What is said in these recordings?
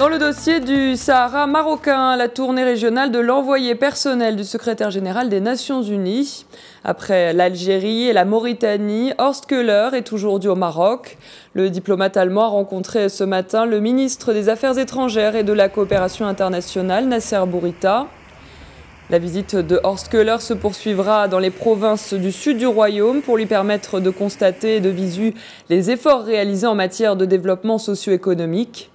Dans le dossier du Sahara marocain, la tournée régionale de l'envoyé personnel du secrétaire général des Nations Unies. Après l'Algérie et la Mauritanie, Horst Köhler est aujourd'hui au Maroc. Le diplomate allemand a rencontré ce matin le ministre des Affaires étrangères et de la coopération internationale, Nasser Bourita. La visite de Horst Köhler se poursuivra dans les provinces du sud du royaume pour lui permettre de constater de visu les efforts réalisés en matière de développement socio-économique.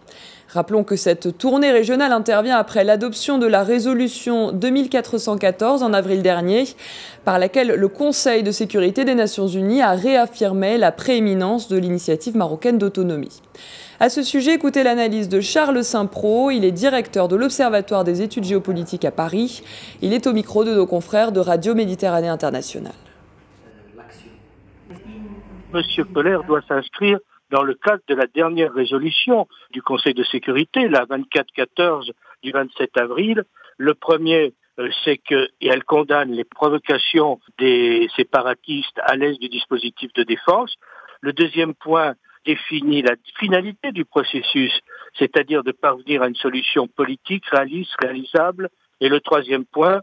Rappelons que cette tournée régionale intervient après l'adoption de la résolution 2414 en avril dernier, par laquelle le Conseil de sécurité des Nations Unies a réaffirmé la prééminence de l'initiative marocaine d'autonomie. À ce sujet, écoutez l'analyse de Charles Saint-Pro. Il est directeur de l'Observatoire des études géopolitiques à Paris. Il est au micro de nos confrères de Radio Méditerranée Internationale. Monsieur Köhler doit s'inscrire dans le cadre de la dernière résolution du Conseil de sécurité, la 2414 du 27 avril. Le premier, c'est qu'elle condamne les provocations des séparatistes à l'est du dispositif de défense. Le deuxième point définit la finalité du processus, c'est-à-dire de parvenir à une solution politique réaliste, réalisable. Et le troisième point,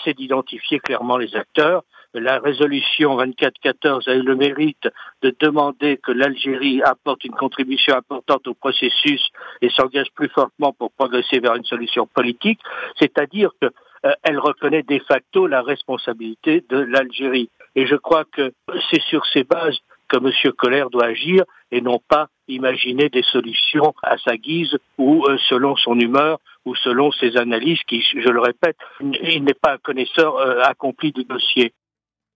c'est d'identifier clairement les acteurs. La résolution 2414 a eu le mérite de demander que l'Algérie apporte une contribution importante au processus et s'engage plus fortement pour progresser vers une solution politique, c'est-à-dire qu'elle reconnaît de facto la responsabilité de l'Algérie. Et je crois que c'est sur ces bases que M. Köhler doit agir et non pas imaginer des solutions à sa guise ou selon son humeur ou selon ses analyses qui, je le répète, il n'est pas un connaisseur accompli du dossier.